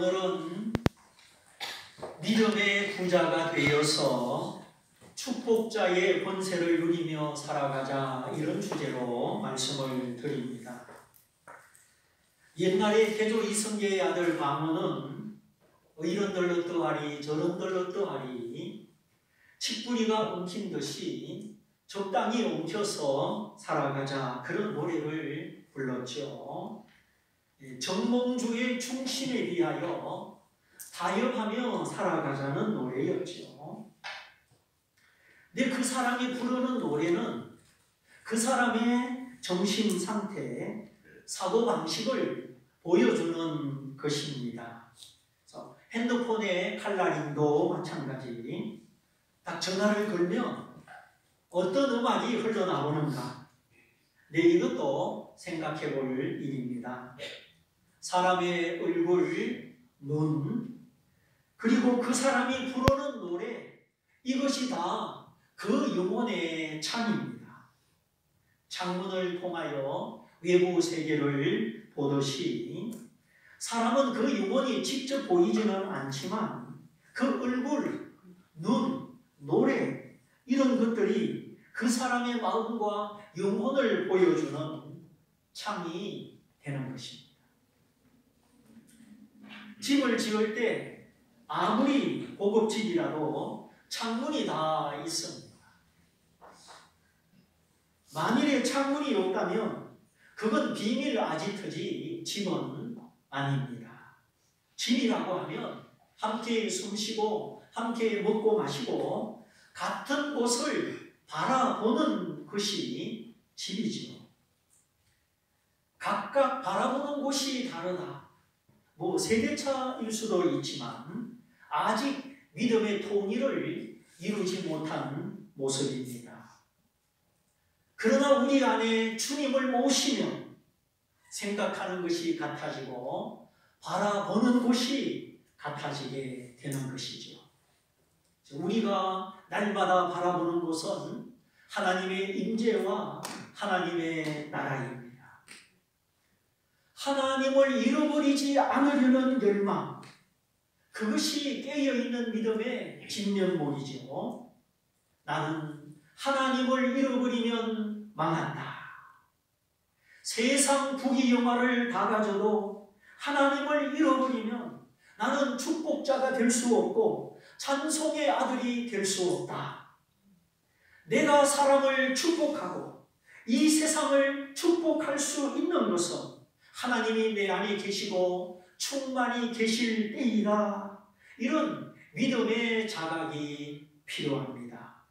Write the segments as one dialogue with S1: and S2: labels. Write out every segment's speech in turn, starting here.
S1: 오늘은 믿음의 부자가 되어서 축복자의 권세를 누리며 살아가자, 이런 주제로 말씀을 드립니다. 옛날에 태조 이성계의 아들 방언은 이런들로 떠하리 저런들로 떠하리 칡뿌리가 엉킨 듯이 적당히 엉켜서 살아가자, 그런 노래를 불렀죠. 정몽주의 충신에 비하여 타협하며 살아가자는 노래였죠. 근데 그 사람이 부르는 노래는 그 사람의 정신 상태, 사고방식을 보여주는 것입니다. 그래서 핸드폰의 칼라링도 마찬가지. 딱 전화를 걸면 어떤 음악이 흘러나오는가, 이것도 생각해 볼 일입니다. 사람의 얼굴, 눈, 그리고 그 사람이 부르는 노래, 이것이 다 그 영혼의 창입니다. 창문을 통하여 외부 세계를 보듯이 사람은 그 영혼이 직접 보이지는 않지만 그 얼굴, 눈, 노래, 이런 것들이 그 사람의 마음과 영혼을 보여주는 창이 되는 것입니다. 집을 지을 때 아무리 고급 집이라도 창문이 다 있습니다. 만일에 창문이 없다면 그건 비밀 아지트지 집은 아닙니다. 집이라고 하면 함께 숨쉬고 함께 먹고 마시고 같은 곳을 바라보는 것이 집이지요. 각각 바라보는 곳이 다르다. 세대차일 수도 있지만 아직 믿음의 통일을 이루지 못한 모습입니다. 그러나 우리 안에 주님을 모시면 생각하는 것이 같아지고 바라보는 곳이 같아지게 되는 것이죠. 우리가 날마다 바라보는 곳은 하나님의 임재와 하나님의 나라입니다. 하나님을 잃어버리지 않으려는 열망, 그것이 깨어있는 믿음의 진면목이죠. 나는 하나님을 잃어버리면 망한다. 세상 부귀영화를 다 가져도 하나님을 잃어버리면 나는 축복자가 될 수 없고 찬송의 아들이 될 수 없다. 내가 사람을 축복하고 이 세상을 축복할 수 있는 것은 하나님이 내 안에 계시고 충만히 계실 때이다. 이런 믿음의 자각이 필요합니다.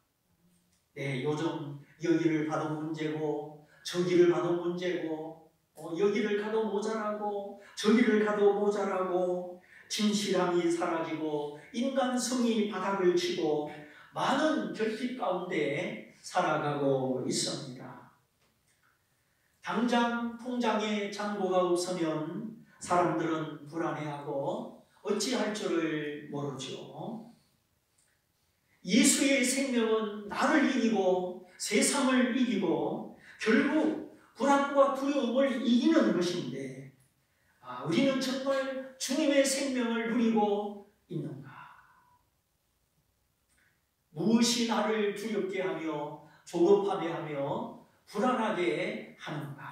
S1: 요즘 여기를 가도 문제고 저기를 가도 문제고 여기를 가도 모자라고 저기를 가도 모자라고 진실함이 사라지고 인간성이 바닥을 치고 많은 결핍 가운데 살아가고 있습니다. 당장 통장에 잔고가 없으면 사람들은 불안해하고 어찌할 줄을 모르죠. 예수의 생명은 나를 이기고 세상을 이기고 결국 불안과 두려움을 이기는 것인데, 우리는 정말 주님의 생명을 누리고 있는가? 무엇이 나를 두렵게 하며 조급하게 하며 불안하게 하는가?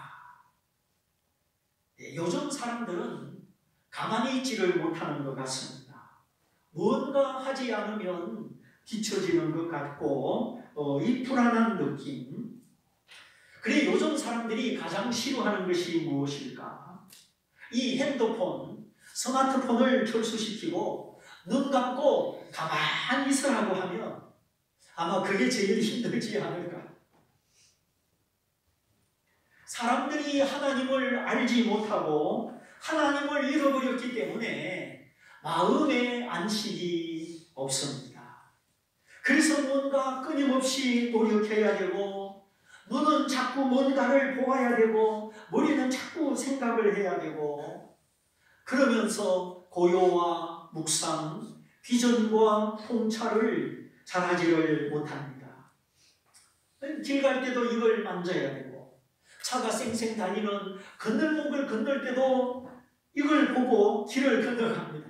S1: 요즘 사람들은 가만히 있지를 못하는 것 같습니다. 뭔가 하지 않으면 뒤처지는 것 같고 이 불안한 느낌. 그래, 요즘 사람들이 가장 싫어하는 것이 무엇일까? 이 핸드폰, 스마트폰을 철수시키고 눈 감고 가만히 있으라고 하면 아마 그게 제일 힘들지 않을까? 사람들이 하나님을 알지 못하고 하나님을 잃어버렸기 때문에 마음의 안식이 없습니다. 그래서 뭔가 끊임없이 노력해야 되고, 눈은 자꾸 뭔가를 보아야 되고, 머리는 자꾸 생각을 해야 되고, 그러면서 고요와 묵상, 비전과 통찰을 잘하지를 못합니다. 길 갈 때도 이걸 만져야 되고, 차가 쌩쌩 달리는 건널목을 건널 때도 이걸 보고 길을 건너갑니다.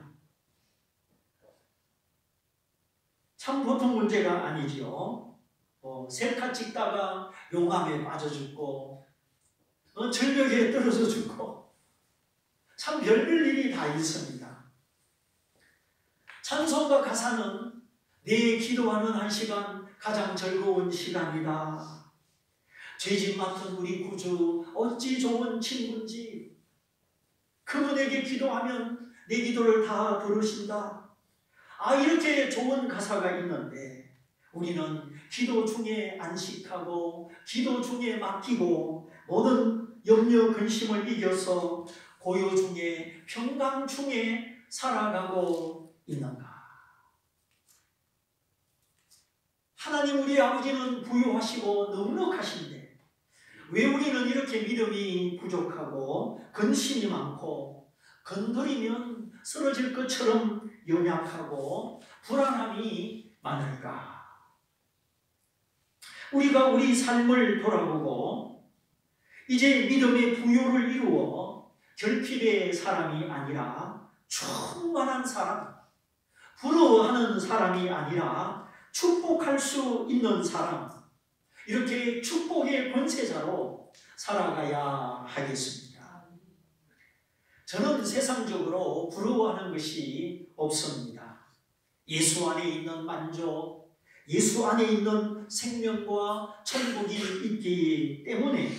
S1: 참 보통 문제가 아니지요. 셀카 찍다가 용암에 빠져 죽고 절벽에 떨어져 죽고 참 별별 일이 다 있습니다. 찬송과 가사는 내 기도하는 한 시간 가장 즐거운 시간이다. 죄짐 맡은 우리 구주 어찌 좋은 친구인지 그분에게 기도하면 내 기도를 다 들으신다. 이렇게 좋은 가사가 있는데 우리는 기도 중에 안식하고 기도 중에 맡기고 모든 염려 근심을 이겨서 고요 중에 평강 중에 살아가고 있는가? 하나님 우리 아버지는 부유하시고 넉넉하신데 왜 우리는 이렇게 믿음이 부족하고 근심이 많고 건드리면 쓰러질 것처럼 연약하고 불안함이 많을까? 우리가 우리 삶을 돌아보고 이제 믿음의 부요를 이루어 결핍의 사람이 아니라 충만한 사람, 부러워하는 사람이 아니라 축복할 수 있는 사람, 이렇게 축복의 권세자로 살아가야 하겠습니다. 저는 세상적으로 부러워하는 것이 없습니다. 예수 안에 있는 만족, 예수 안에 있는 생명과 천국이 있기 때문에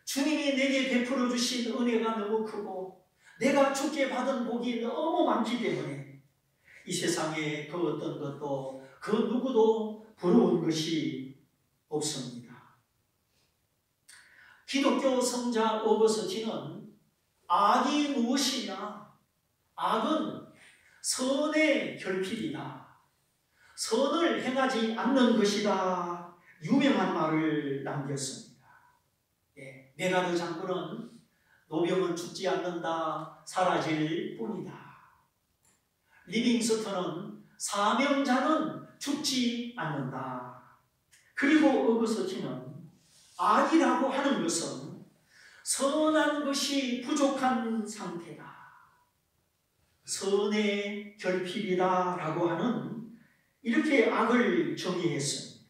S1: 주님이 내게 베풀어 주신 은혜가 너무 크고 내가 주께 받은 복이 너무 많기 때문에 이 세상에 그 어떤 것도 그 누구도 부러운 것이 없습니다. 기독교 성자 어거스틴은 악이 무엇이냐? 악은 선의 결핍이다. 선을 행하지 않는 것이다. 유명한 말을 남겼습니다. 메가드 장군은 노병은 죽지 않는다. 사라질 뿐이다. 리빙스턴은 사명자는 죽지 않는다. 그리고 어거스틴은 악이라고 하는 것은 선한 것이 부족한 상태다. 선의 결핍이다 라고 하는 이렇게 악을 정의했습니다.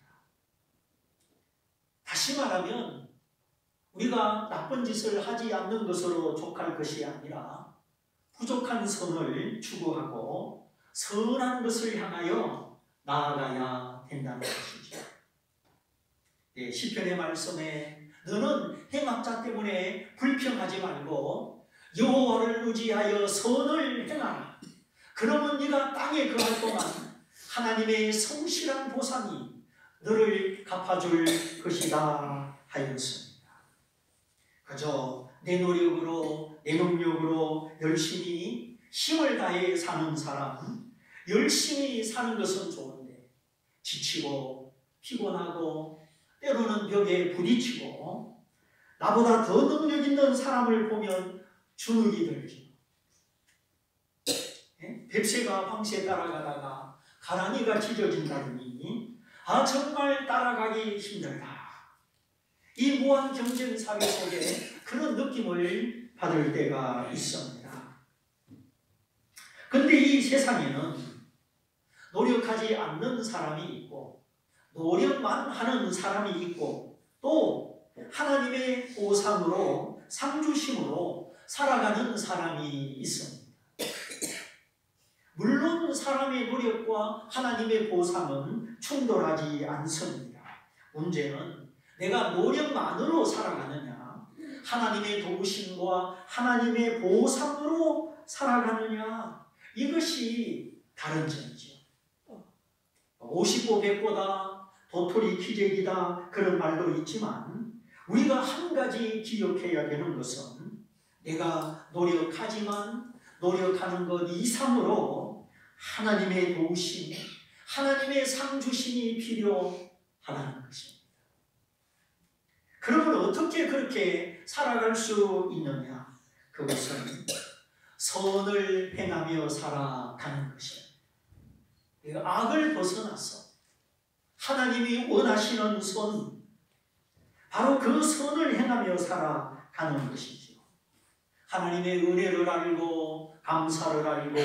S1: 다시 말하면 우리가 나쁜 짓을 하지 않는 것으로 족할 것이 아니라 부족한 선을 추구하고 선한 것을 향하여 나아가야 된다는 것이죠. 시편의 말씀에 너는 행악자 때문에 불평하지 말고 여호와를 의지하여 선을 행하라. 그러면 네가 땅에 거할 동안 하나님의 성실한 보상이 너를 갚아줄 것이다 하였습니다. 그저 내 노력으로 내 능력으로 열심히 힘을 다해 사는 사람, 열심히 사는 것은 좋은데 지치고 피곤하고 때로는 벽에 부딪히고 나보다 더 능력 있는 사람을 보면 주눅이 들죠. 뱁새가 황새 따라가다가 가랑이가 찢어진다더니 정말 따라가기 힘들다. 이 무한 경쟁 사회 속에 그런 느낌을 받을 때가 있습니다. 그런데 이 세상에는 노력하지 않는 사람이 있고 노력만 하는 사람이 있고 또 하나님의 보상으로 상주심으로 살아가는 사람이 있습니다. 물론 사람의 노력과 하나님의 보상은 충돌하지 않습니다. 문제는 내가 노력만으로 살아가느냐 하나님의 도우심과 하나님의 보상으로 살아가느냐 이것이 다른 점이죠. 50보 100보다 도토리 키재기다 그런 말도 있지만 우리가 한 가지 기억해야 되는 것은 내가 노력하지만 노력하는 것 이상으로 하나님의 도우심, 하나님의 상주심이 필요하다는 것입니다. 그러면 어떻게 그렇게 살아갈 수 있느냐? 그것은 선을 행하며 살아가는 것입니다. 악을 벗어나서 하나님이 원하시는 선, 바로 그 선을 행하며 살아가는 것이죠. 하나님의 은혜를 알고 감사를 알고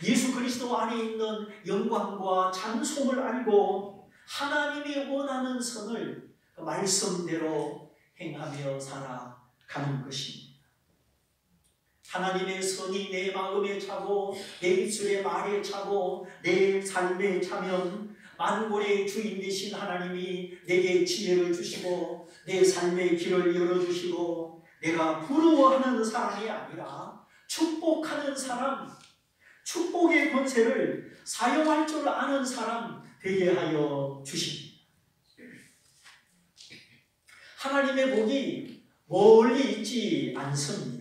S1: 예수 그리스도 안에 있는 영광과 찬송을 알고 하나님이 원하는 선을 그 말씀대로 행하며 살아가는 것입니다. 하나님의 선이 내 마음에 차고 내 입술의 말에 차고 내 삶에 차면 만물의 주인 되신 하나님이 내게 지혜를 주시고 내 삶의 길을 열어주시고 내가 부러워하는 사람이 아니라 축복하는 사람, 축복의 권세를 사용할 줄 아는 사람 되게 하여 주십니다. 하나님의 복이 멀리 있지 않습니다.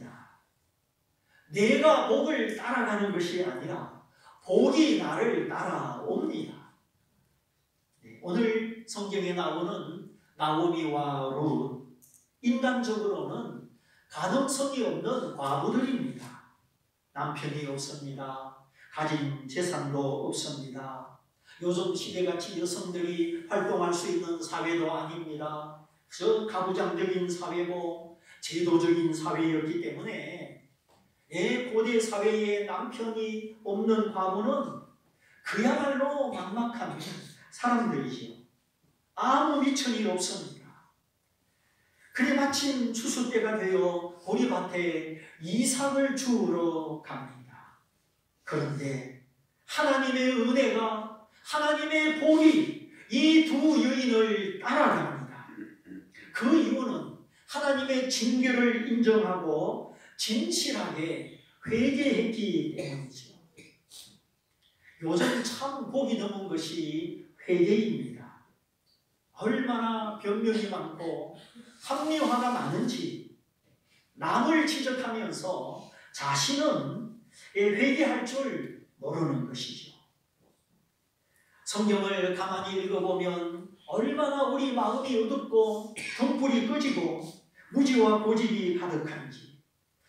S1: 내가 복을 따라가는 것이 아니라 복이 나를 따라옵니다. 오늘 성경에 나오는 나오미와 룻, 인간적으로는 가능성이 없는 과부들입니다. 남편이 없습니다. 가진 재산도 없습니다. 요즘 시대같이 여성들이 활동할 수 있는 사회도 아닙니다. 저 가부장적인 사회고 제도적인 사회였기 때문에 고대 사회에 남편이 없는 과부는 그야말로 막막한 사람들이지요. 아무 미천이 없습니다. 그래 마침 추수 때가 되어 보리밭에 이삭을 주우러 갑니다. 그런데 하나님의 은혜가, 하나님의 복이 이 두 여인을 따라갑니다. 그 이유는 하나님의 징계를 인정하고 진실하게 회개했기 때문이죠. 요즘 참 복이 넘은 것이 회개입니다. 얼마나 변명이 많고 합리화가 많은지 남을 지적하면서 자신은 회개할 줄 모르는 것이죠. 성경을 가만히 읽어보면 얼마나 우리 마음이 어둡고 등불이 꺼지고 무지와 고집이 가득한지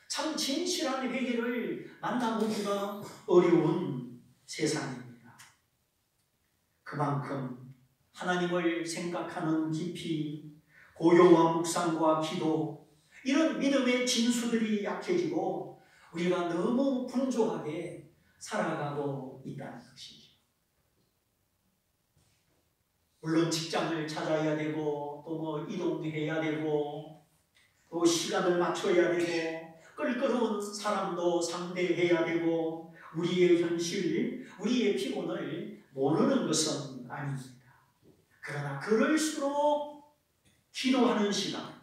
S1: 참 진실한 회개를 만나보기가 어려운 세상입니다. 그만큼 하나님을 생각하는 깊이, 고요와 묵상과 기도, 이런 믿음의 진수들이 약해지고 우리가 너무 분주하게 살아가고 있다는 것이죠. 물론 직장을 찾아야 되고 또 뭐 이동해야 되고 또 시간을 맞춰야 되고 껄끄러운 사람도 상대해야 되고 우리의 현실, 우리의 피곤을 모르는 것은 아닙니다. 그러나 그럴수록 기도하는 시간,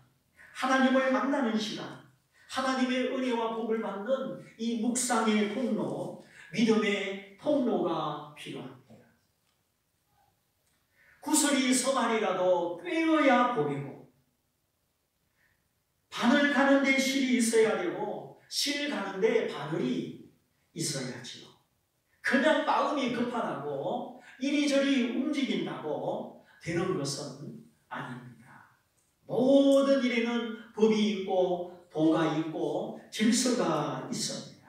S1: 하나님을 만나는 시간, 하나님의 은혜와 복을 받는 이 묵상의 통로, 믿음의 통로가 필요합니다. 구슬이 서만이라도 꿰어야 복이고 바늘 가는데 실이 있어야 되고 실 가는데 바늘이 있어야지요. 그냥 마음이 급하다고 이리저리 움직인다고 되는 것은 아닙니다. 모든 일에는 법이 있고 도가 있고 질서가 있습니다.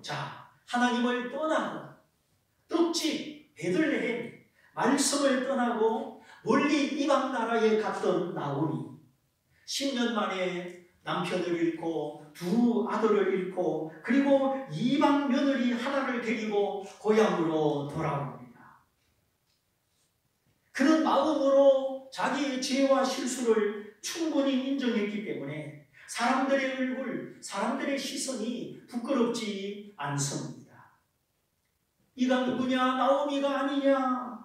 S1: 자, 하나님을 떠나고 떡집 베들레헴 말씀을 떠나고 멀리 이방 나라에 갔던 나오미, 10년 만에 남편을 잃고 두 아들을 잃고 그리고 이방 며느리 하나를 데리고 고향으로 돌아옵니다. 그런 마음으로 자기의 죄와 실수를 충분히 인정했기 때문에 사람들의 얼굴, 사람들의 시선이 부끄럽지 않습니다. 이가 누구냐? 나오미가 아니냐?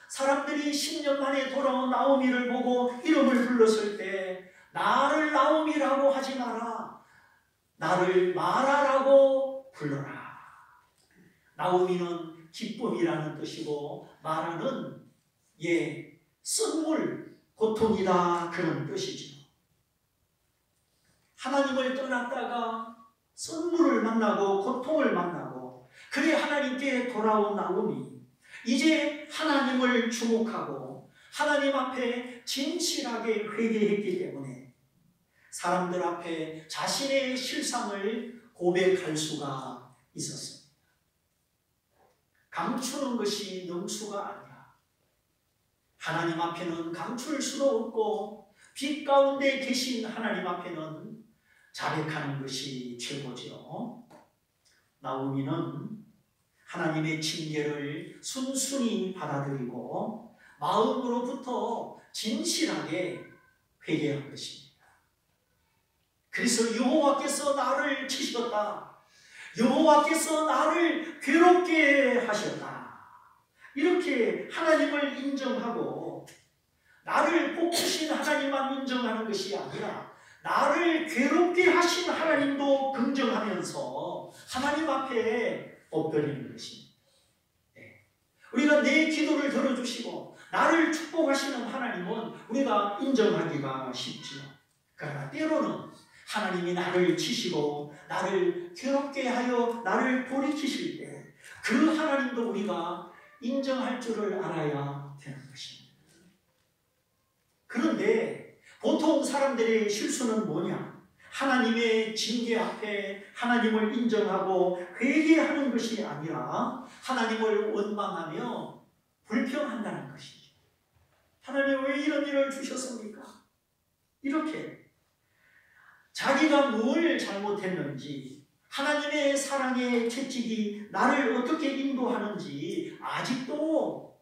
S1: 사람들이 10년 만에 돌아온 나오미를 보고 이름을 불렀을 때 나를 나오미라고 하지 마라. 나를 마라라고 불러라. 나오미는 기쁨이라는 뜻이고 마라는 쓴물, 고통이다 그런 뜻이죠. 하나님을 떠났다가 쓴물을 만나고 고통을 만나고 그래 하나님께 돌아온 나오미, 이제 하나님을 주목하고 하나님 앞에 진실하게 회개했기 때문에 사람들 앞에 자신의 실상을 고백할 수가 있었습니다. 감추는 것이 능수가 아니라 하나님 앞에는 감출 수도 없고 빛 가운데 계신 하나님 앞에는 자백하는 것이 최고죠. 나오미는 하나님의 징계를 순순히 받아들이고 마음으로부터 진실하게 회개한 것입니다. 그래서 여호와께서 나를 치셨다. 여호와께서 나를 괴롭게 하셨다. 이렇게 하나님을 인정하고 나를 뽑으신 하나님만 인정하는 것이 아니라 나를 괴롭게 하신 하나님도 긍정하면서 하나님 앞에 엎드리는 것입니다. 우리가 내 기도를 들어주시고 나를 축복하시는 하나님은 우리가 인정하기가 쉽지요. 그러나 때로는 하나님이 나를 치시고 나를 괴롭게 하여 나를 돌이키실 때 그 하나님도 우리가 인정할 줄을 알아야 되는 것입니다. 그런데 보통 사람들의 실수는 뭐냐? 하나님의 징계 앞에 하나님을 인정하고 회개하는 것이 아니라 하나님을 원망하며 불평한다는 것이죠. 하나님 왜 이런 일을 주셨습니까? 이렇게 자기가 뭘 잘못했는지 하나님의 사랑의 채찍이 나를 어떻게 인도하는지 아직도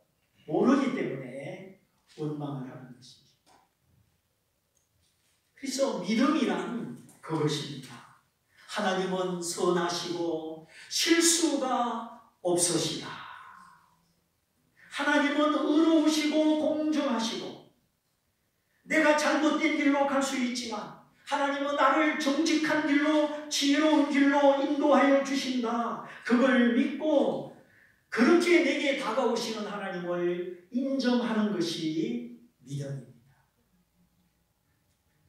S1: 모르기 때문에 원망을 하는 것입니다. 그래서 믿음이란 그것입니다. 하나님은 선하시고 실수가 없으시다. 하나님은 의로우시고 공정하시고 내가 잘못된 길로 갈 수 있지만 하나님은 나를 정직한 길로 지혜로운 길로 인도하여 주신다. 그걸 믿고 그렇게 내게 다가오시는 하나님을 인정하는 것이 믿음입니다.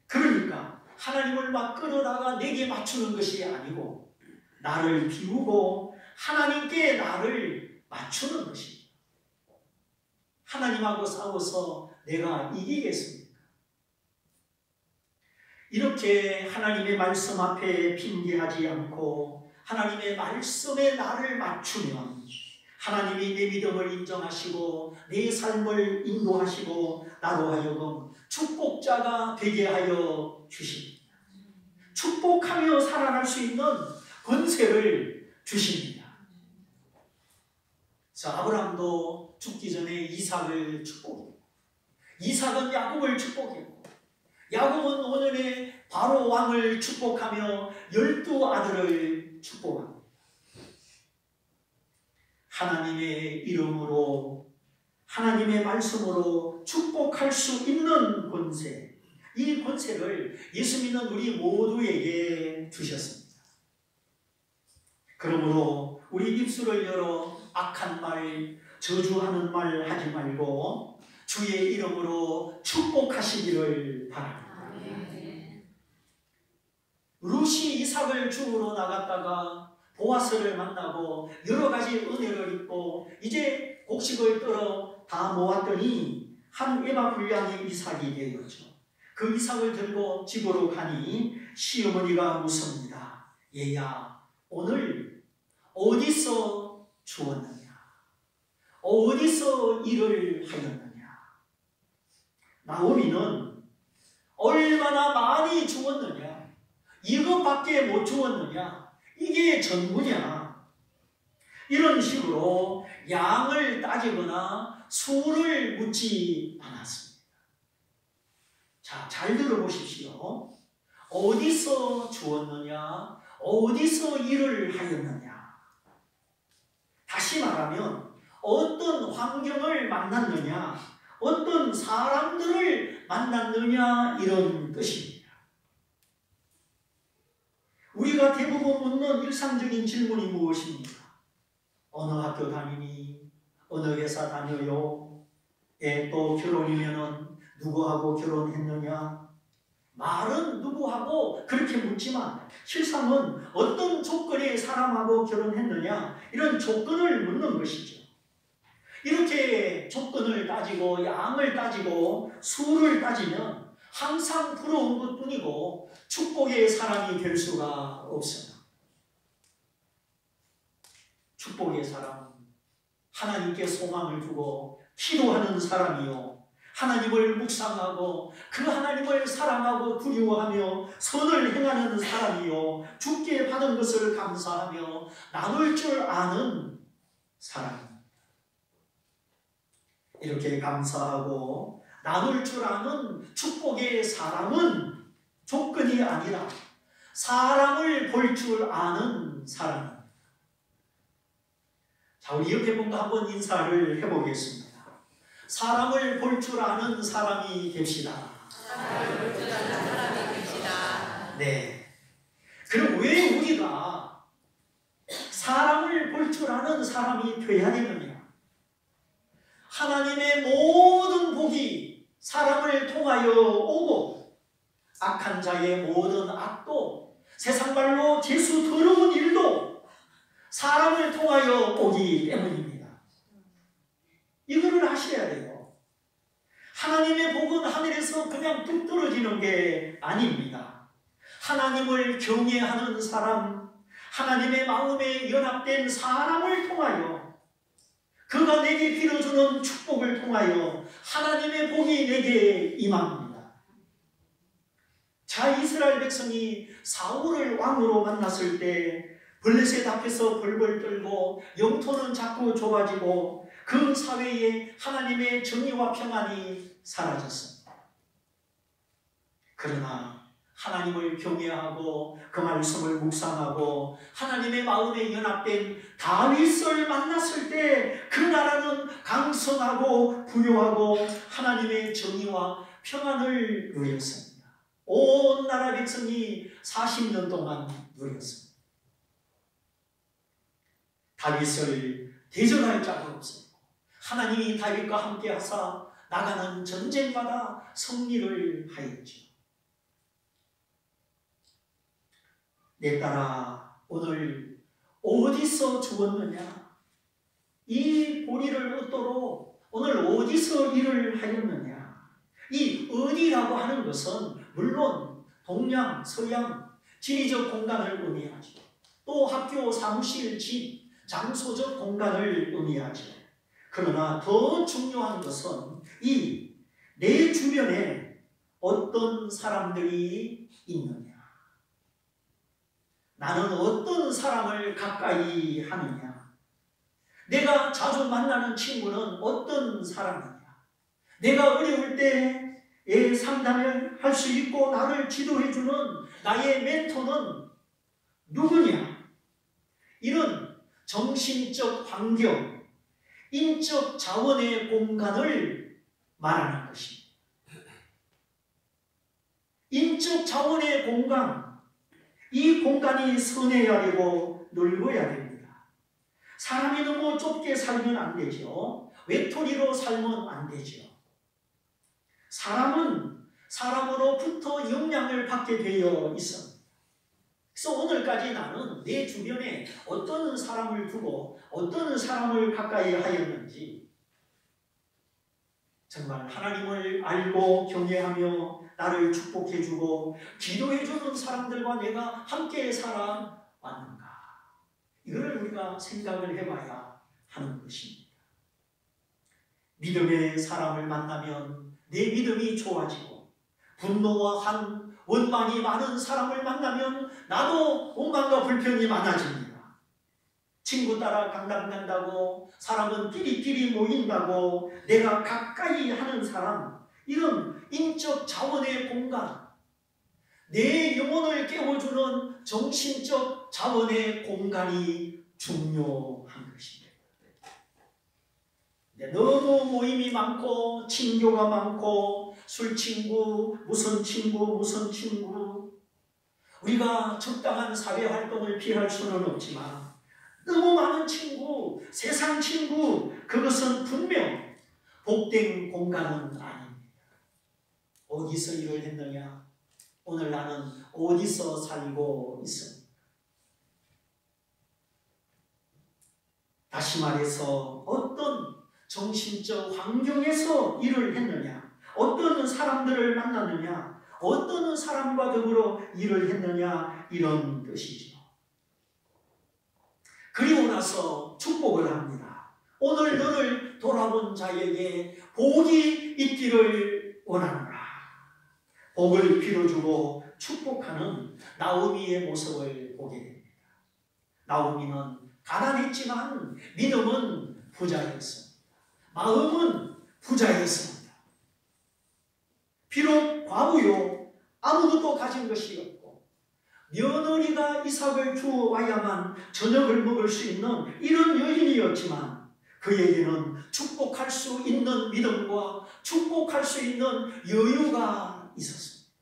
S1: 그러니까 하나님을 막 끌어다가 내게 맞추는 것이 아니고 나를 비우고 하나님께 나를 맞추는 것입니다. 하나님하고 싸워서 내가 이기겠습니까? 이렇게 하나님의 말씀 앞에 핑계하지 않고 하나님의 말씀에 나를 맞추면 하나님이 내 믿음을 인정하시고 내 삶을 인도하시고 나로 하여금 축복자가 되게 하여 주십니다. 축복하며 살아갈 수 있는 권세를 주십니다. 자, 아브라함도 죽기 전에 이삭을 축복했고 이삭은 야곱을 축복했고 야곱은 오늘의 바로 왕을 축복하며 12아들을 축복합니다. 하나님의 이름으로 하나님의 말씀으로 축복할 수 있는 권세, 이 권세를 예수 믿는 우리 모두에게 주셨습니다. 그러므로 우리 입술을 열어 악한 말, 저주하는 말 하지 말고 주의 이름으로 축복하시기를 바랍니다. 룻이 이삭을 주우러 나갔다가 보아스를 만나고 여러 가지 은혜를 입고 이제 곡식을 떨어 다 모았더니 한 에바 분량의 이삭이 되었죠. 그 이삭을 들고 집으로 가니 시어머니가 묻습니다. 얘야, 오늘 어디서 주웠느냐? 어디서 일을 하였느냐? 나오미는 얼마나 많이 주었느냐? 이것밖에 못 주었느냐? 이게 전부냐? 이런 식으로 양을 따지거나 수를 묻지 않았습니다. 자, 잘 들어보십시오. 어디서 주었느냐? 어디서 일을 하였느냐? 다시 말하면 어떤 환경을 만났느냐? 어떤 사람들을 만났느냐? 이런 뜻입니다. 우리가 대부분 묻는 일상적인 질문이 무엇입니까? 어느 학교 다니니? 어느 회사 다녀요? 또 결혼이면은 누구하고 결혼했느냐? 말은 누구하고 그렇게 묻지만 실상은 어떤 조건의 사람하고 결혼했느냐? 이런 조건을 묻는 것이죠. 이렇게 조건을 따지고 양을 따지고 수를 따지면 항상 부러운 것뿐이고 축복의 사람이 될 수가 없어요. 축복의 사람은 하나님께 소망을 두고 기도하는 사람이요 하나님을 묵상하고 그 하나님을 사랑하고 두려워하며 선을 행하는 사람이요, 주께 받은 것을 감사하며 나눌 줄 아는 사람. 이렇게 감사하고 나눌 줄 아는 축복의 사람은 조건이 아니라 사람을 볼 줄 아는 사람. 자, 우리 옆에 분과 한번 인사를 해보겠습니다. 사람을 볼 줄 아는 사람이 됩시다.
S2: 사람을 볼 줄 아는 사람이 됩시다.
S1: 네. 그럼 왜 우리가 사람을 볼 줄 아는 사람이 되어야 되느냐? 하나님의 모든 복이 사람을 통하여 오고 악한 자의 모든 악도 세상 발로 재수 더러운 일도 사람을 통하여 오기 때문입니다. 이거를 하셔야 돼요. 하나님의 복은 하늘에서 그냥 뚝 떨어지는 게 아닙니다. 하나님을 경외하는 사람, 하나님의 마음에 연합된 사람을 통하여 그가 내게 빌어주는 축복을 통하여 하나님의 복이 내게 임합니다. 자, 이스라엘 백성이 사울을 왕으로 만났을 때 블레셋 앞에서 벌벌 떨고 영토는 자꾸 좁아지고 그 사회에 하나님의 정의와 평안이 사라졌습니다. 그러나 하나님을 경외하고 그 말씀을 묵상하고 하나님의 마음에 연합된 다윗을 만났을 때 그 나라는 강성하고 부유하고 하나님의 정의와 평안을 누렸습니다. 온 나라 백성이 40년 동안 누렸습니다. 다윗을 대적할 자가 없습니다. 하나님이 다윗과 함께 하사 나가는 전쟁마다 승리를 하였죠. 내 딸아, 오늘 어디서 죽었느냐? 이 보리를 얻도록 오늘 어디서 일을 하였느냐? 이 어디라고 하는 것은 물론 동양, 서양, 지리적 공간을 의미하죠. 또 학교, 사무실, 집, 장소적 공간을 의미하죠. 그러나 더 중요한 것은 이 내 주변에 어떤 사람들이 있느냐? 나는 어떤 사람을 가까이 하느냐? 내가 자주 만나는 친구는 어떤 사람이냐? 내가 어려울 때에 상담을 할 수 있고 나를 지도해주는 나의 멘토는 누구냐? 이런 정신적 환경, 인적 자원의 공간을 말하는 것입니다. 인적 자원의 공간, 이 공간이 선해야 되고 넓어야 됩니다. 사람이 너무 좁게 살면 안 되죠. 외톨이로 살면 안 되죠. 사람은 사람으로부터 영향을 받게 되어 있습니다. 그래서 오늘까지 나는 내 주변에 어떤 사람을 두고 어떤 사람을 가까이 하였는지 정말 하나님을 알고 경외하며 나를 축복해주고 기도해주는 사람들과 내가 함께 살아왔는가, 이거를 우리가 생각을 해봐야 하는 것입니다. 믿음의 사람을 만나면 내 믿음이 좋아지고 분노와 한 원망이 많은 사람을 만나면 나도 원망과 불평이 많아집니다. 친구 따라 강남 간다고, 사람은 끼리끼리 모인다고 내가 가까이 하는 사람, 이런 인적 자원의 공간, 내 영혼을 깨워주는 정신적 자원의 공간이 중요한 것입니다. 너무 모임이 많고 친교가 많고 술친구, 무슨 친구, 우리가 적당한 사회활동을 피할 수는 없지만 너무 많은 친구, 세상 친구, 그것은 분명 복된 공간은 아닙니다. 어디서 일을 했느냐? 오늘 나는 어디서 살고 있습니까? 다시 말해서 어떤 정신적 환경에서 일을 했느냐? 어떤 사람들을 만났느냐? 어떤 사람과 더불어 일을 했느냐? 이런 뜻이죠. 그리고 나서 축복을 합니다. 오늘 너를 돌아본 자에게 복이 있기를 원하노라. 복을 빌어주고 축복하는 나오미의 모습을 보게 됩니다. 나오미는 가난했지만 믿음은 부자였습니다. 마음은 부자였습니다. 비록 과부요, 아무것도 가진 것이 없고 며느리가 이삭을 주어야만 저녁을 먹을 수 있는 이런 여인이었지만 그에게는 축복할 수 있는 믿음과 축복할 수 있는 여유가 있었습니다.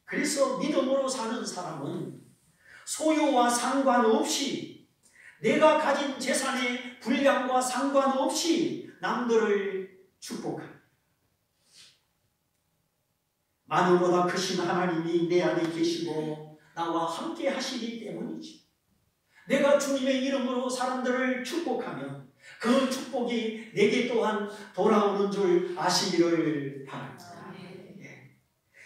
S1: 그래서 믿음으로 사는 사람은 소유와 상관없이 내가 가진 재산의 분량과 상관없이 남들을 축복합니다. 만유보다 크신 하나님이 내 안에 계시고 나와 함께 하시기 때문이지. 내가 주님의 이름으로 사람들을 축복하면 그 축복이 내게 또한 돌아오는 줄 아시기를 바랍니다.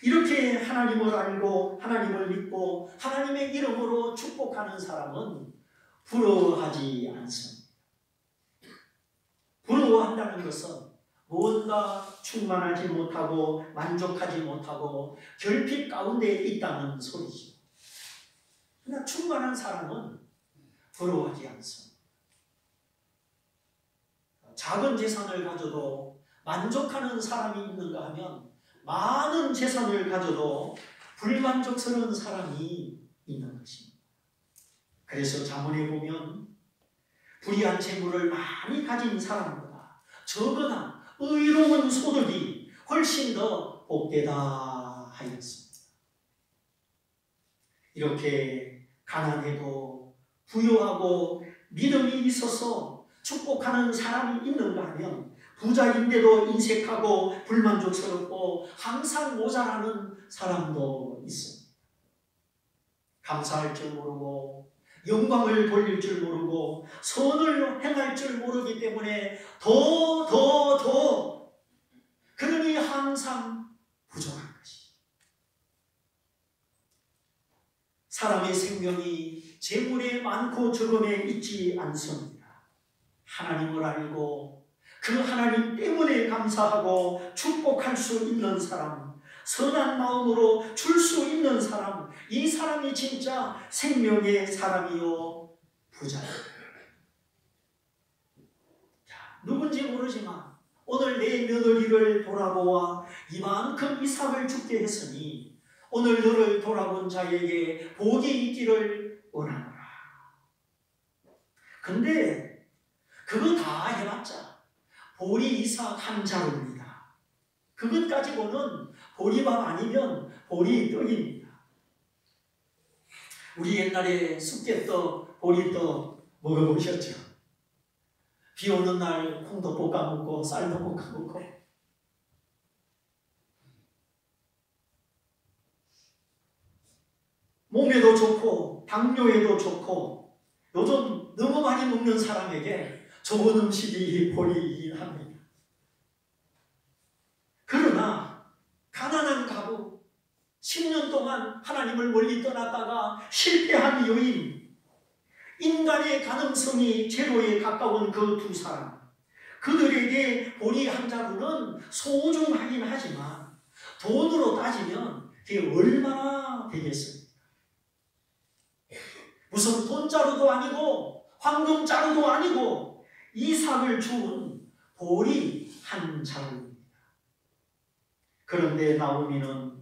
S1: 이렇게 하나님을 알고 하나님을 믿고 하나님의 이름으로 축복하는 사람은 부러워하지 않습니다. 부러워한다는 것은 무언가 충만하지 못하고 만족하지 못하고 결핍 가운데 있다는 소리죠. 그러나 충만한 사람은 부러워하지 않습니다. 작은 재산을 가져도 만족하는 사람이 있는가 하면 많은 재산을 가져도 불만족스러운 사람이 있는 것입니다. 그래서 잠언에 보면 불의한 재물을 많이 가진 사람보다 적으나 의로운 소득이 훨씬 더 복되다 하였습니다. 이렇게 가난해도 부유하고 믿음이 있어서 축복하는 사람이 있는가 하면 부자인데도 인색하고 불만족스럽고 항상 모자라는 사람도 있습니다. 감사할 줄 모르고 영광을 돌릴 줄 모르고 선을 행할 줄 모르기 때문에 더 그러니 항상 부족한 것이. 사람의 생명이 재물에 많고 적음에 있지 않습니다. 하나님을 알고 그 하나님 때문에 감사하고 축복할 수 있는 사람, 선한 마음으로 줄 수 있는 사람, 이 사람이 진짜 생명의 사람이요 부자입니다. 누군지 모르지만 오늘 내 며느리를 돌아보아 이만큼 이삭을 죽게 했으니 오늘 너를 돌아본 자에게 복이 있기를 원하노라. 근데 그거 다 해봤자 보리 이삭 한 자루입니다. 그것 가지고는 보리밥 아니면 보리 떡입니다. 우리 옛날에 쑥개떡, 보리떡 먹어보셨죠? 비 오는 날 콩도 볶아 먹고 쌀도 볶아 먹고 몸에도 좋고 당뇨에도 좋고 요즘 너무 많이 먹는 사람에게 좋은 음식이 보리이긴 합니다. 그러나 가난한 가부 10년 동안 하나님을 멀리 떠났다가 실패한 여인, 인간의 가능성이 제로에 가까운 그 두 사람, 그들에게 보리 한 자루는 소중하긴 하지만 돈으로 따지면 그게 얼마나 되겠습니까? 무슨 돈자루도 아니고 황금자루도 아니고 이삭을 주운 보리 한 자루입니다. 그런데 나오미는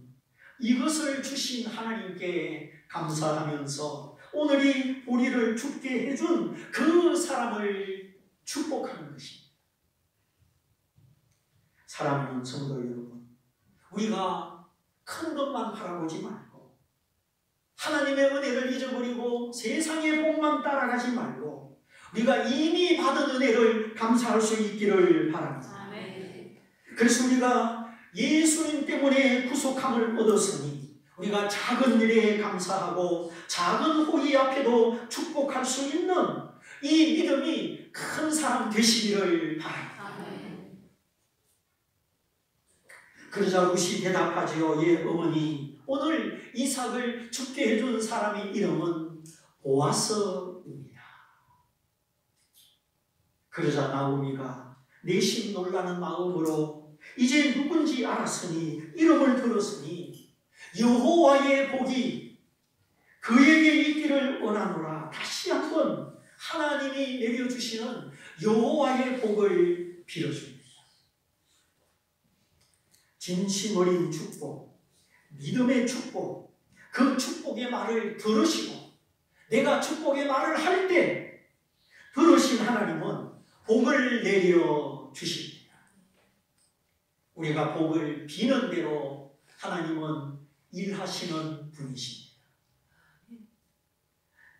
S1: 이것을 주신 하나님께 감사하면서 오늘 이 보리를 죽게 해준 그 사람을 축복하는 것입니다. 사랑하는 성도 여러분, 우리가 큰 것만 바라보지 말고 하나님의 은혜를 잊어버리고 세상의 복만 따라가지 말고 우리가 이미 받은 은혜를 감사할 수 있기를 바랍니다. 그래서 우리가 예수님 때문에 구속함을 얻었으니 우리가 작은 일에 감사하고 작은 호의 앞에도 축복할 수 있는 이 믿음이 큰 사람 되시기를 바랍니다. 그러자 룻이 대답하지요. 예 어머니, 오늘 이삭을 죽게 해준 사람의 이름은 보아스입니다. 그러자 나오미가 내심 놀라는 마음으로 이제 누군지 알았으니 이름을 들었으니 여호와의 복이 그에게 있기를 원하노라. 다시 한번 하나님이 내려주시는 여호와의 복을 빌어줍니다. 진심 어린 축복, 믿음의 축복, 그 축복의 말을 들으시고 내가 축복의 말을 할 때 들으신 하나님은 복을 내려주십니다. 우리가 복을 비는 대로 하나님은 일하시는 분이십니다.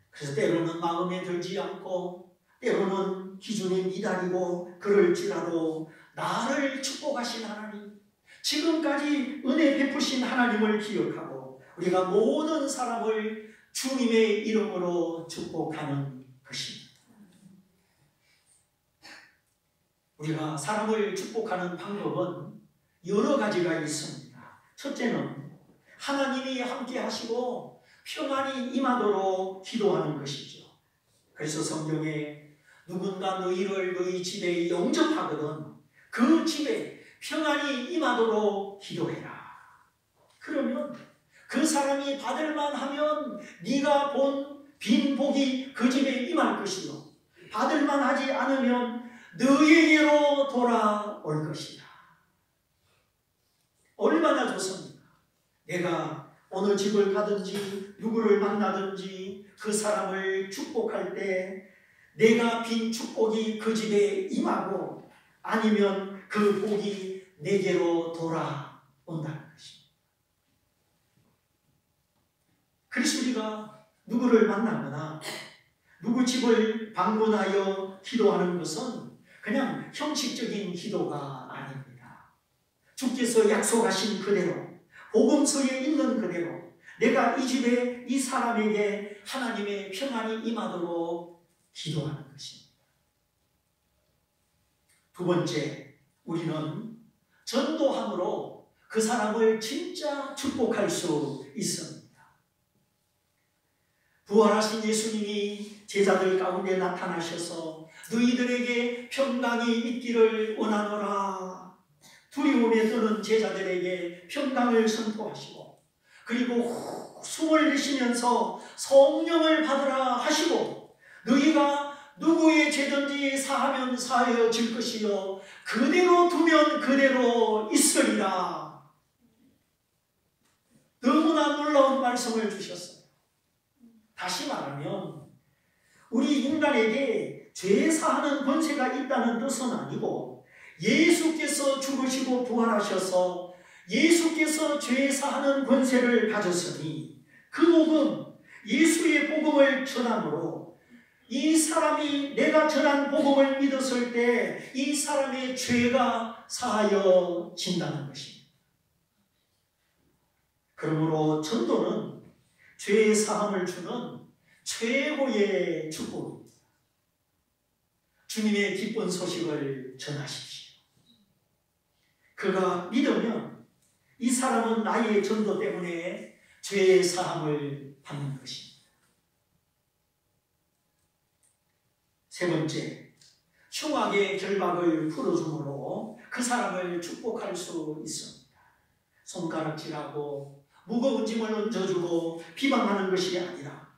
S1: 그래서 때로는 마음에 들지 않고 때로는 기준에 미달이고 그럴지라도 나를 축복하신 하나님, 지금까지 은혜 베푸신 하나님을 기억하고 우리가 모든 사람을 주님의 이름으로 축복하는 것입니다. 우리가 사람을 축복하는 방법은 여러 가지가 있습니다. 첫째는 하나님이 함께 하시고 평안이 임하도록 기도하는 것이죠. 그래서 성경에 누군가 너희를 너희 집에 영접하거든 그 집에 평안이 임하도록 기도해라. 그러면 그 사람이 받을만 하면 네가 본 빈 복이 그 집에 임할 것이요 받을만 하지 않으면 너에게로 돌아올 것이다. 얼마나 좋습니까? 내가 어느 집을 가든지 누구를 만나든지 그 사람을 축복할 때 내가 빈 축복이 그 집에 임하고 아니면 그 복이 내게로 돌아온다는 것입니다. 그래서 우리가 누구를 만나거나 누구 집을 방문하여 기도하는 것은 그냥 형식적인 기도가 아닙니다. 주께서 약속하신 그대로 복음서에 있는 그대로 내가 이 집에 이 사람에게 하나님의 평안이 임하도록 기도하는 것입니다. 두 번째, 우리는 전도함으로 그 사람을 진짜 축복할 수 있습니다. 부활하신 예수님이 제자들 가운데 나타나셔서 너희들에게 평강이 있기를 원하노라. 두려움에 떠는 제자들에게 평강을 선포하시고 그리고 숨을 내쉬면서 성령을 받으라 하시고 너희가 누구의 죄든지 사하면 사하여질 것이요 그대로 두면 그대로 있으리라. 너무나 놀라운 말씀을 주셨어요. 다시 말하면 우리 인간에게 죄 사하는 권세가 있다는 뜻은 아니고 예수께서 죽으시고 부활하셔서 예수께서 죄 사하는 권세를 가졌으니 그 복음, 예수의 복음을 전함으로 이 사람이 내가 전한 복음을 믿었을 때 이 사람의 죄가 사하여진다는 것입니다. 그러므로 전도는 죄의 사함을 주는 최고의 축복입니다. 주님의 기쁜 소식을 전하십시오. 그가 믿으면 이 사람은 나의 전도 때문에 죄의 사함을 받는 것입니다. 세 번째, 흉악의 결박을 풀어줌으로 그 사람을 축복할 수 있습니다. 손가락질하고 무거운 짐을 얹어주고 비방하는 것이 아니라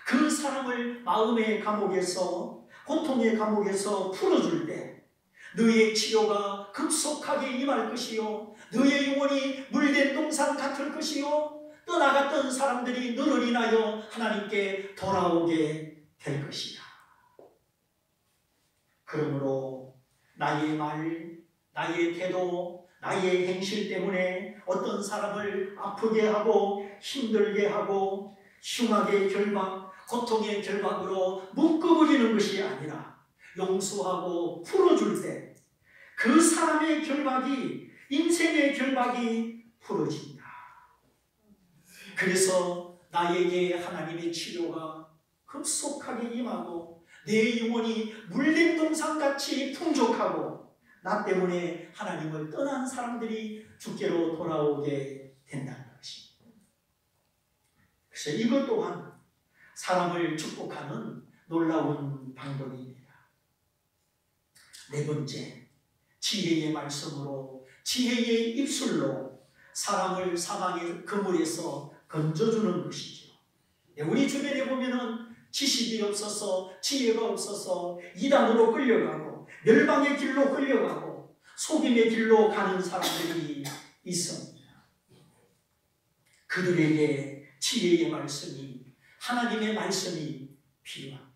S1: 그 사람을 마음의 감옥에서 고통의 감옥에서 풀어줄 때 너의 치료가 급속하게 임할 것이요 너의 영혼이 물된 동산 같을 것이요 떠나갔던 사람들이 너를 인하여 하나님께 돌아오게 될 것이다. 그러므로 나의 말, 나의 태도, 나의 행실 때문에 어떤 사람을 아프게 하고 힘들게 하고 흉악의 결박, 고통의 결박으로 묶어버리는 것이 아니라 용서하고 풀어줄 때 그 사람의 결박이, 인생의 결박이 풀어진다. 그래서 나에게 하나님의 치료가 급속하게 임하고 내 영혼이 물린 동산같이 풍족하고 나 때문에 하나님을 떠난 사람들이 주께로 돌아오게 된다는 것입니다. 그래서 이것 또한 사, 사람을 축복하는 놀라운 방법입니다. 네 번째, 지혜의 말씀으로, 지혜의 입술로 사람을 사망의 그물에서 건져주는 것이죠. 우리 주변에 보면은 지식이 없어서, 지혜가 없어서 이단으로 끌려가고 멸망의 길로 끌려가고 속임의 길로 가는 사람들이 있습니다. 그들에게 지혜의 말씀이, 하나님의 말씀이 필요합니다.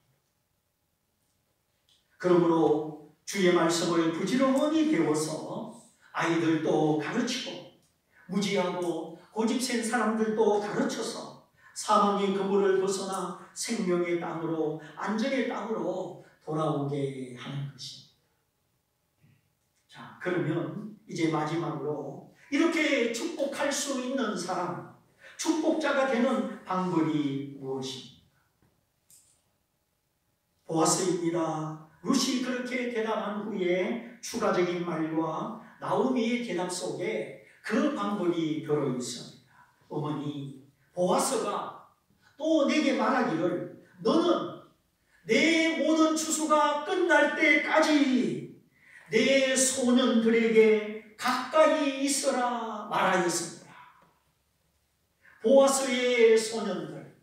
S1: 그러므로 주의 말씀을 부지런히 배워서 아이들도 가르치고 무지하고 고집센 사람들도 가르쳐서 사망의 그물을 벗어나 생명의 땅으로, 안전의 땅으로 돌아오게 하는 것입니다. 자, 그러면 이제 마지막으로 이렇게 축복할 수 있는 사람, 축복자가 되는 방법이 무엇입니까? 보아스입니다. 룻이 그렇게 대답한 후에 추가적인 말과 나오미의 대답 속에 그 방법이 들어 있습니다. 어머니, 보아스가 또 내게 말하기를 너는 내 모든 추수가 끝날 때까지 내 소년들에게 가까이 있어라 말하였습니다. 보아스의 소년들,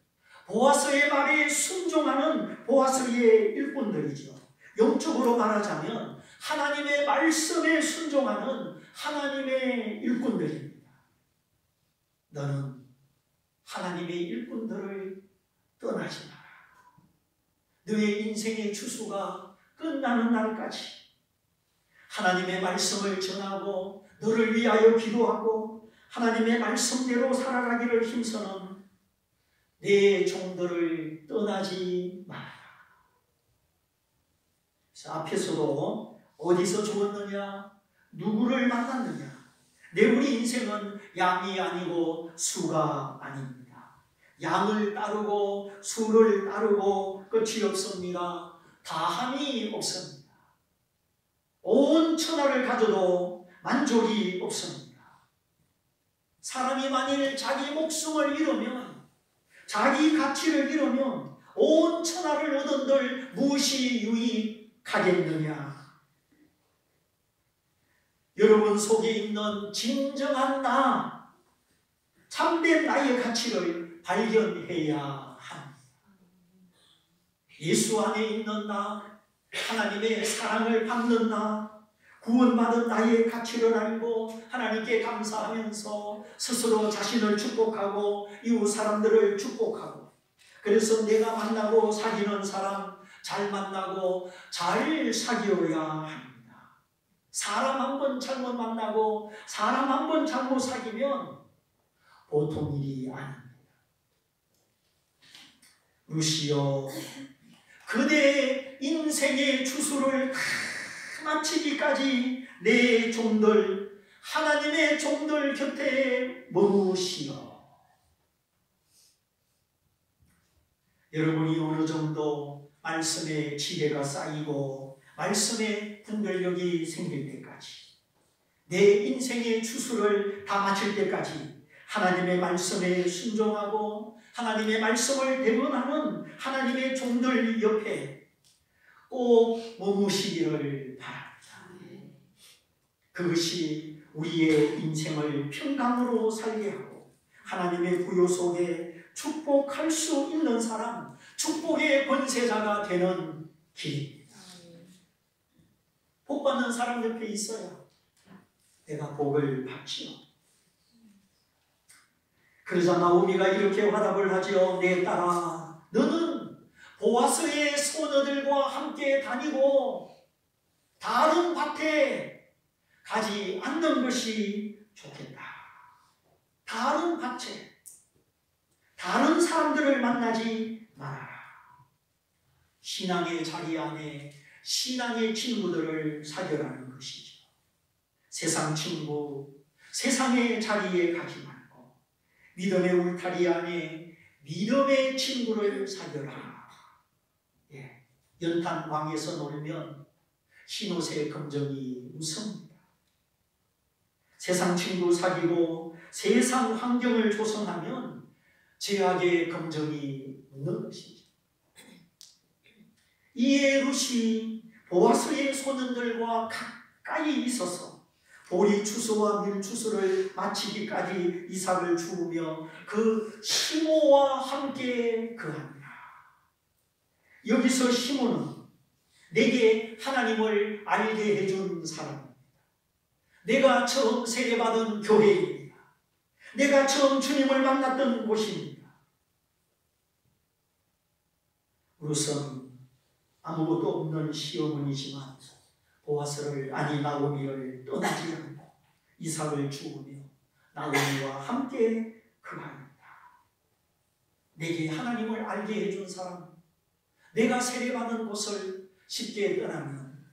S1: 보아스의 말에 순종하는 보아스의 일꾼들이죠. 영적으로 말하자면 하나님의 말씀에 순종하는 하나님의 일꾼들입니다. 너는 하나님의 일꾼들을 떠나지 마라. 너의 인생의 추수가 끝나는 날까지 하나님의 말씀을 전하고 너를 위하여 기도하고 하나님의 말씀대로 살아가기를 힘쓰는 내 종들을 떠나지 마라. 그래서 앞에서도 어디서 죽었느냐, 누구를 만났느냐, 우리 인생은 양이 아니고 수가 아닙니다. 양을 따르고 수를 따르고 끝이 없습니다. 다함이 없습니다. 온 천하를 가져도 만족이 없습니다. 사람이 만일 자기 목숨을 잃으면, 자기 가치를 잃으면 온 천하를 얻은들 무엇이 유익하겠느냐? 여러분 속에 있는 진정한 나, 참된 나의 가치를 발견해야 합니다. 예수 안에 있는 나, 하나님의 사랑을 받는 나, 구원받은 나의 가치를 알고 하나님께 감사하면서 스스로 자신을 축복하고 이웃 사람들을 축복하고, 그래서 내가 만나고 사귀는 사람 잘 만나고 잘 사귀어야 합니다. 사람 한 번 잘못 만나고 사람 한 번 잘못 사귀면 보통 일이 아닙니다. 룻이여, 그대 인생의 추수를 다 마치기까지 내 종들, 하나님의 종들 곁에 머무시오. 여러분이 어느 정도 말씀의 지혜가 쌓이고 말씀의 분별력이 생길 때까지, 내 인생의 추수를 다 마칠 때까지 하나님의 말씀에 순종하고 하나님의 말씀을 대변하는 하나님의 종들 옆에 꼭 머무시기를 바랍니다. 그것이 우리의 인생을 평강으로 살게 하고 하나님의 부요 속에 축복할 수 있는 사람, 축복의 권세자가 되는 길입니다. 복 받는 사람 옆에 있어야 내가 복을 받지요. 그러자 나오미가 이렇게 화답을 하지요. 내 딸아, 너는 보아스의 소녀들과 함께 다니고 다른 밭에 가지 않는 것이 좋겠다. 다른 밭에, 다른 사람들을 만나지 말아라. 신앙의 자리 안에 신앙의 친구들을 사귀라는 것이죠. 세상 친구, 세상의 자리에 가지 말고 믿음의 울타리 안에 믿음의 친구를 사귀라. 연탄방에서 놀면 흰옷의 검정이 웃습니다. 세상 친구 사귀고 세상 환경을 조성하면 죄악의 검정이 웃는 것이죠. 이에 룻이 보아스의 소년들과 가까이 있어서 보리 추수와 밀 추수를 마치기까지 이삭을 주우며 그 시모와 함께 거하니라. 여기서 시모는 내게 하나님을 알게 해준 사람입니다. 내가 처음 세례받은 교회입니다. 내가 처음 주님을 만났던 곳입니다. 우선 아무것도 없는 시어머니지만 나오미를 떠나지 않고 이삭을 주우며 나오미와 함께 거합니다. 내게 하나님을 알게 해준 사람, 내가 세례받은 곳을 쉽게 떠나면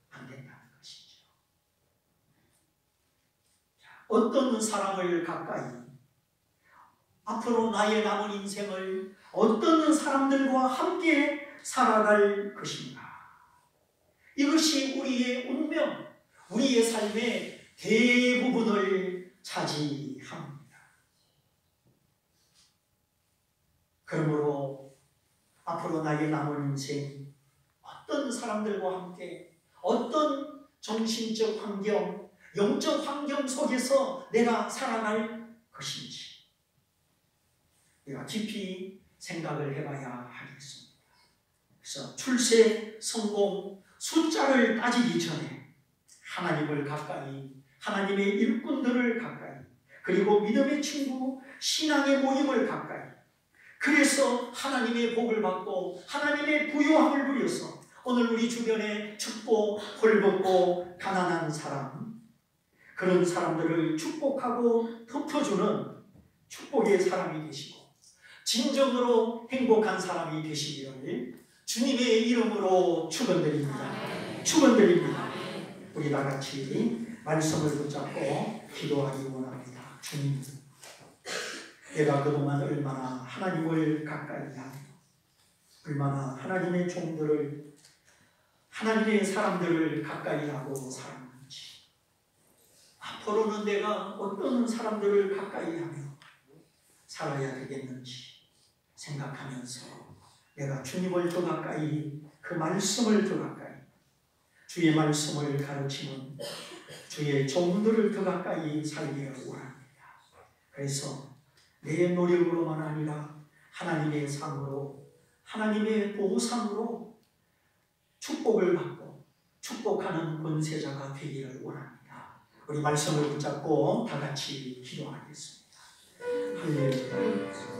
S1: 안 된다는 것이죠. 어떤 사람을 가까이, 앞으로 나의 남은 인생을 어떤 사람들과 함께 살아갈 것인가? 이것이 우리의 운명, 우리의 삶의 대부분을 차지합니다. 그러므로 앞으로 나의 남은 인생 어떤 사람들과 함께 어떤 정신적 환경, 영적 환경 속에서 내가 살아갈 것인지 내가 깊이 생각을 해봐야 하겠습니다. 그래서 출세, 성공, 숫자를 따지기 전에 하나님을 가까이, 하나님의 일꾼들을 가까이, 그리고 믿음의 친구, 신앙의 모임을 가까이, 그래서 하나님의 복을 받고 하나님의 부요함을 누려서 오늘 우리 주변에 춥고 헐벗고 가난한 사람, 그런 사람들을 축복하고 덮어주는 축복의 사람이 되시고 진정으로 행복한 사람이 되시기를 주님의 이름으로 축원드립니다. 축원드립니다. 우리 다 같이 말씀을 붙잡고 기도하기 원합니다. 주님, 내가 그동안 얼마나 하나님을 가까이 하며 얼마나 하나님의 종들을, 하나님의 사람들을 가까이 하고 살았는지, 앞으로는 내가 어떤 사람들을 가까이 하며 살아야 되겠는지 생각하면서 내가 주님을 더 가까이, 그 말씀을 더 가까이, 주의 말씀을 가르치는 주의 종들을 더 가까이 살게 원합니다. 그래서 내 노력으로만 아니라 하나님의 상으로, 하나님의 보상으로 축복을 받고 축복하는 권세자가 되기를 원합니다. 우리 말씀을 붙잡고 다 같이 기도하겠습니다. 할렐루야.